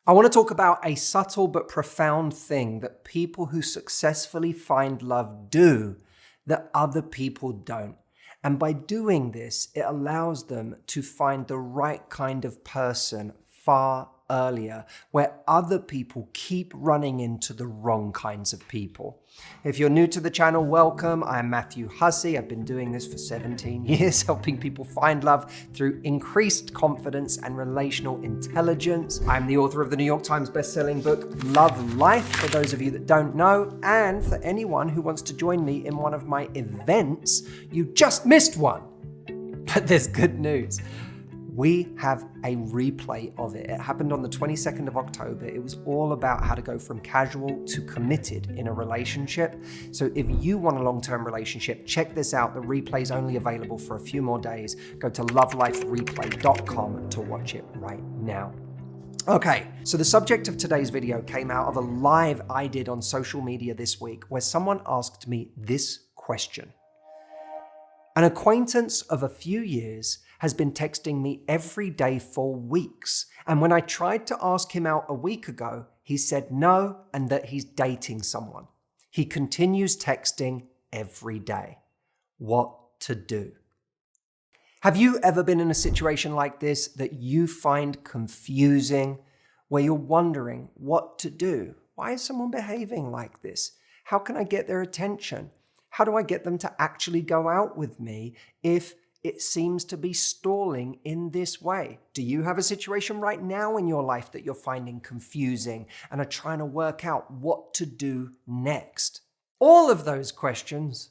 I want to talk about a subtle but profound thing that people who successfully find love do that other people don't. And by doing this, it allows them to find the right kind of person far earlier, where other people keep running into the wrong kinds of people. If you're new to the channel, welcome. I'm Matthew Hussey. I've been doing this for 17 years, helping people find love through increased confidence and relational intelligence. I'm the author of the New York Times bestselling book, Love Life, for those of you that don't know, and for anyone who wants to join me in one of my events. You just missed one, but there's good news. We have a replay of it. It happened on the 22nd of October. It was all about how to go from casual to committed in a relationship. So if you want a long-term relationship, check this out. The replay is only available for a few more days. Go to lovelifereplay.com to watch it right now. Okay, so the subject of today's video came out of a live I did on social media this week where someone asked me this question. An acquaintance of a few years has been texting me every day for weeks. And when I tried to ask him out a week ago, he said no and that he's dating someone. He continues texting every day. What to do? Have you ever been in a situation like this that you find confusing, where you're wondering what to do? Why is someone behaving like this? How can I get their attention? How do I get them to actually go out with me if it seems to be stalling in this way? Do you have a situation right now in your life that you're finding confusing and are trying to work out what to do next? All of those questions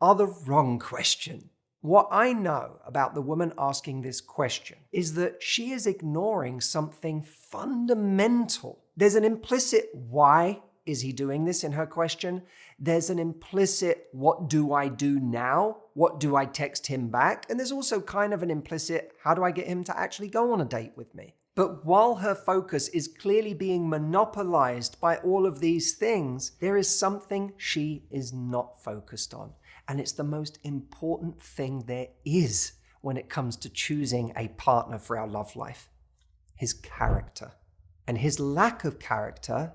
are the wrong question. What I know about the woman asking this question is that she is ignoring something fundamental. There's an implicit why is he doing this in her question. There's an implicit, what do I do now? What do I text him back? And there's also kind of an implicit, how do I get him to actually go on a date with me? But while her focus is clearly being monopolized by all of these things, there is something she is not focused on. And it's the most important thing there is when it comes to choosing a partner for our love life: his character. And his lack of character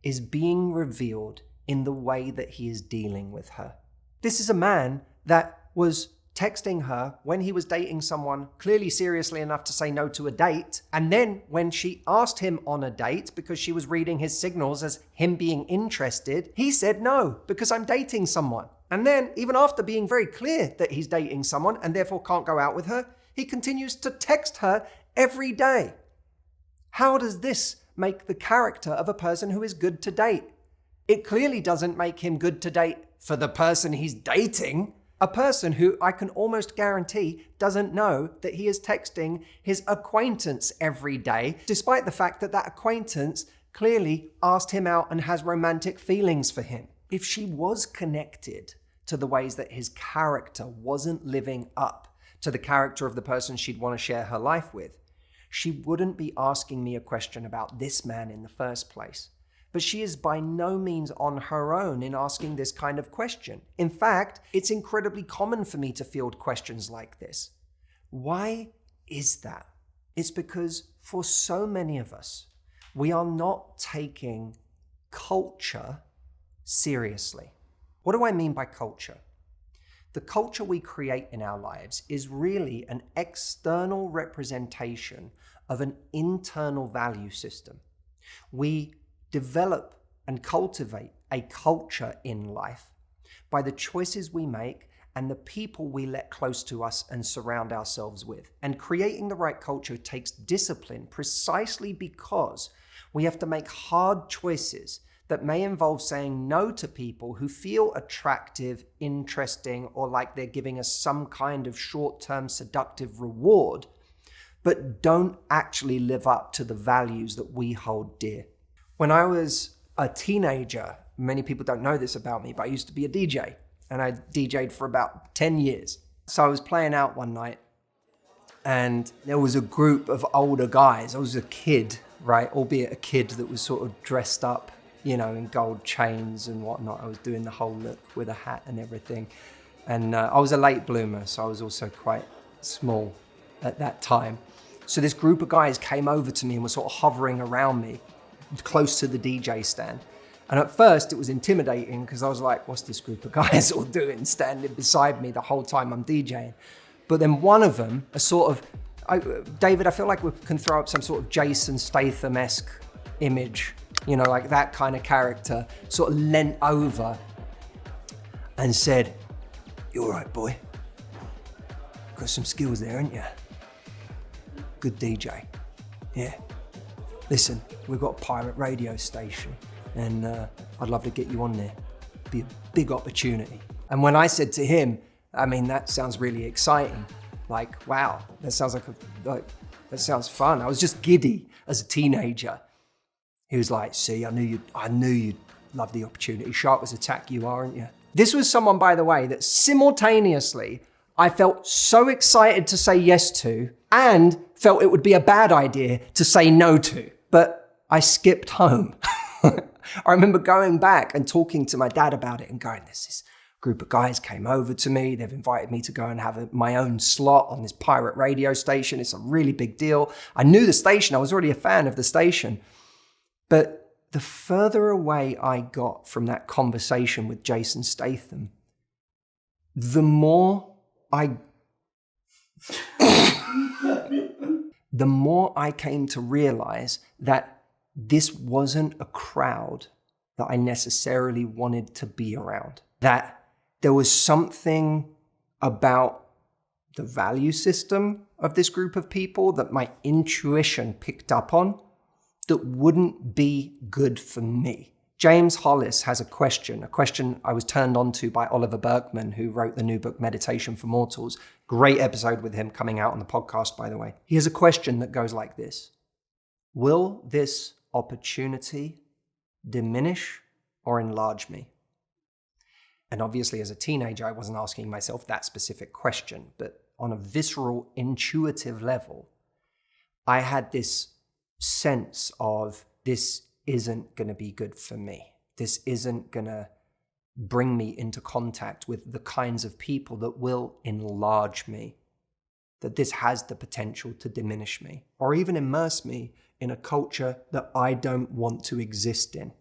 is being revealed in the way that he is dealing with her. This is a man that was texting her when he was dating someone clearly seriously enough to say no to a date. And then when she asked him on a date because she was reading his signals as him being interested, he said no, because I'm dating someone. And then even after being very clear that he's dating someone and therefore can't go out with her, he continues to text her every day. How does this make the character of a person who is good to date? It clearly doesn't make him good to date for the person he's dating, a person who I can almost guarantee doesn't know that he is texting his acquaintance every day, despite the fact that that acquaintance clearly asked him out and has romantic feelings for him. If she was connected to the ways that his character wasn't living up to the character of the person she'd want to share her life with, she wouldn't be asking me a question about this man in the first place. But she is by no means on her own in asking this kind of question. In fact, it's incredibly common for me to field questions like this. Why is that? It's because for so many of us, we are not taking culture seriously. What do I mean by culture? The culture we create in our lives is really an external representation of an internal value system. We develop and cultivate a culture in life by the choices we make and the people we let close to us and surround ourselves with. And creating the right culture takes discipline precisely because we have to make hard choices that may involve saying no to people who feel attractive, interesting, or like they're giving us some kind of short-term seductive reward, but don't actually live up to the values that we hold dear. When I was a teenager, many people don't know this about me, but I used to be a DJ, and I DJ'd for about 10 years. So I was playing out one night, and there was a group of older guys. I was a kid, right? Albeit a kid that was sort of dressed up, you know, in gold chains and whatnot. I was doing the whole look with a hat and everything. And I was a late bloomer, so I was also quite small at that time. So this group of guys came over to me and were sort of hovering around me, close to the DJ stand. And at first it was intimidating because I was like, what's this group of guys all doing standing beside me the whole time I'm DJing? But then one of them, David, I feel like we can throw up some sort of Jason Statham-esque image, you know, like that kind of character, sort of leant over and said, "You all right, boy? Got some skills there, ain't you? Good DJ. Yeah. Listen, we've got a pirate radio station and I'd love to get you on there. Be a big opportunity." And when I said to him, I mean, that sounds really exciting. Like, wow, that sounds that sounds fun. I was just giddy as a teenager. He was like, "See, I knew you'd love the opportunity. Sharp as a tack you are, aren't you?" This was someone, by the way, that simultaneously I felt so excited to say yes to and felt it would be a bad idea to say no to. But I skipped home. I remember going back and talking to my dad about it and going, this group of guys came over to me. They've invited me to go and have my own slot on this pirate radio station. It's a really big deal. I knew the station. I was already a fan of the station. But the further away I got from that conversation with Jason Statham, the more I came to realize that this wasn't a crowd that I necessarily wanted to be around. That there was something about the value system of this group of people that my intuition picked up on that wouldn't be good for me. James Hollis has a question I was turned on to by Oliver Burkeman, who wrote the new book, Meditation for Mortals. Great episode with him coming out on the podcast, by the way. He has a question that goes like this: will this opportunity diminish or enlarge me? And obviously as a teenager, I wasn't asking myself that specific question, but on a visceral, intuitive level, I had this sense of this isn't going to be good for me. This isn't going to bring me into contact with the kinds of people that will enlarge me, that this has the potential to diminish me or even immerse me in a culture that I don't want to exist in.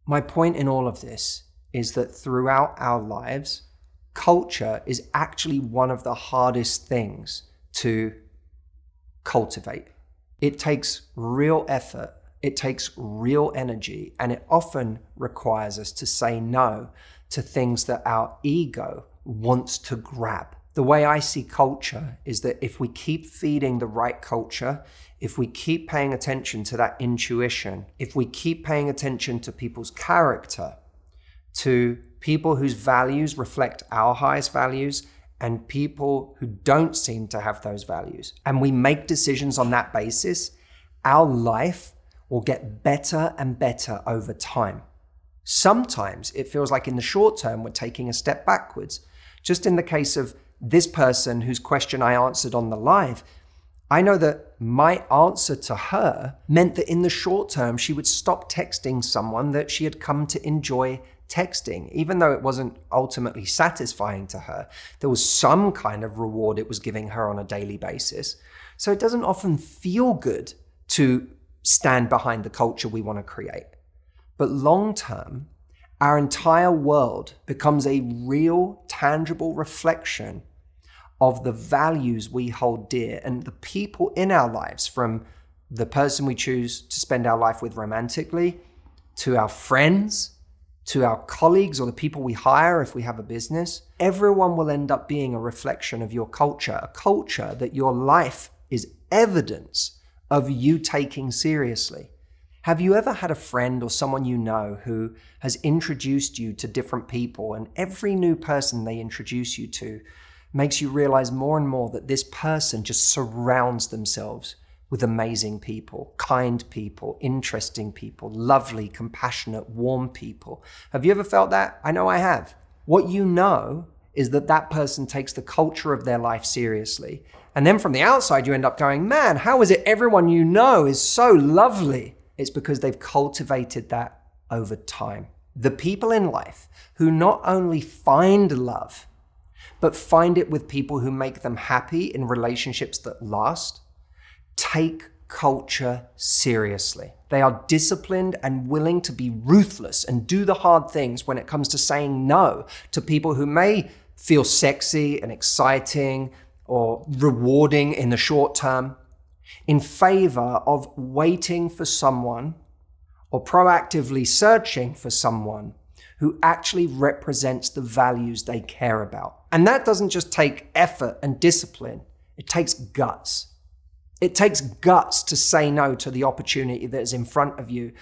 My point in all of this is that throughout our lives, culture is actually one of the hardest things to cultivate. It takes real effort, it takes real energy, and it often requires us to say no to things that our ego wants to grab. The way I see culture is that if we keep feeding the right culture, if we keep paying attention to that intuition, if we keep paying attention to people's character, to people whose values reflect our highest values and people who don't seem to have those values, and we make decisions on that basis, our life will get better and better over time. Sometimes it feels like in the short term, we're taking a step backwards. Just in the case of this person whose question I answered on the live, I know that my answer to her meant that in the short term, she would stop texting someone that she had come to enjoy texting. Even though it wasn't ultimately satisfying to her, there was some kind of reward it was giving her on a daily basis. So it doesn't often feel good to stand behind the culture we want to create. But long term, our entire world becomes a real, tangible reflection of the values we hold dear and the people in our lives, from the person we choose to spend our life with romantically, to our friends, to our colleagues or the people we hire if we have a business. Everyone will end up being a reflection of your culture, a culture that your life is evidence of you taking seriously. Have you ever had a friend or someone you know who has introduced you to different people, and every new person they introduce you to makes you realize more and more that this person just surrounds themselves with amazing people, kind people, interesting people, lovely, compassionate, warm people? Have you ever felt that? I know I have. What you know is that that person takes the culture of their life seriously. And then from the outside, you end up going, man, how is it everyone you know is so lovely? It's because they've cultivated that over time. The people in life who not only find love, but find it with people who make them happy in relationships that last, take culture seriously. They are disciplined and willing to be ruthless and do the hard things when it comes to saying no to people who may feel sexy and exciting or rewarding in the short term, in favor of waiting for someone or proactively searching for someone who actually represents the values they care about. And that doesn't just take effort and discipline, it takes guts. It takes guts to say no to the opportunity that is in front of you,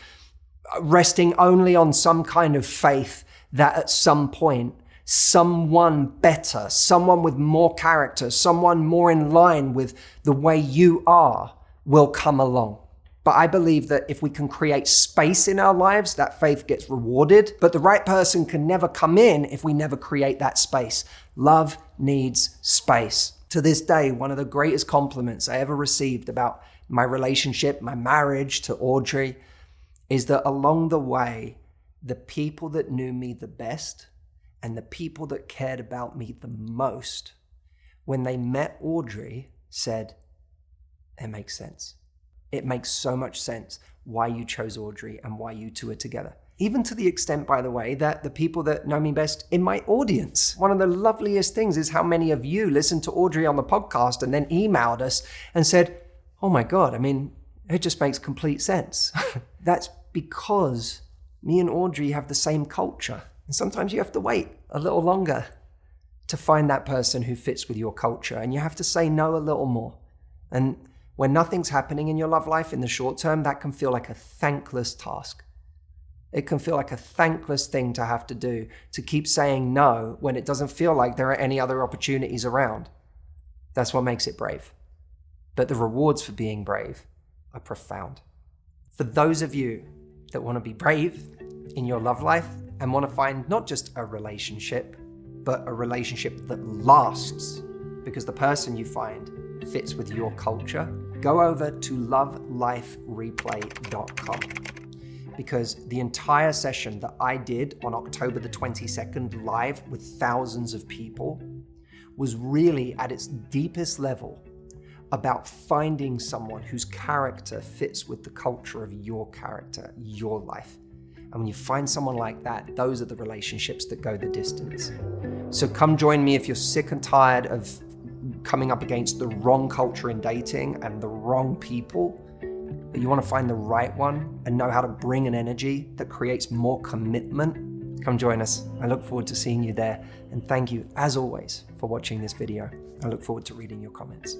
resting only on some kind of faith that at some point, someone better, someone with more character, someone more in line with the way you are will come along. But I believe that if we can create space in our lives, that faith gets rewarded. But the right person can never come in if we never create that space. Love needs space. To this day, one of the greatest compliments I ever received about my relationship, my marriage to Audrey, is that along the way, the people that knew me the best and the people that cared about me the most, when they met Audrey, said, it makes sense. It makes so much sense why you chose Audrey and why you two are together. Even to the extent, by the way, that the people that know me best in my audience, one of the loveliest things is how many of you listened to Audrey on the podcast and then emailed us and said, oh my God, I mean, it just makes complete sense. That's because me and Audrey have the same culture. And sometimes you have to wait a little longer to find that person who fits with your culture. And you have to say no a little more. And when nothing's happening in your love life in the short term, that can feel like a thankless task. It can feel like a thankless thing to have to do, to keep saying no when it doesn't feel like there are any other opportunities around. That's what makes it brave. But the rewards for being brave are profound. For those of you that want to be brave in your love life and want to find not just a relationship, but a relationship that lasts because the person you find fits with your culture, go over to lovelifereplay.com. Because the entire session that I did on October the 22nd live with thousands of people was really at its deepest level about finding someone whose character fits with the culture of your character, your life. And when you find someone like that, those are the relationships that go the distance. So come join me if you're sick and tired of coming up against the wrong culture in dating and the wrong people, but you want to find the right one and know how to bring an energy that creates more commitment. Come join us. I look forward to seeing you there. And thank you, as always, for watching this video. I look forward to reading your comments.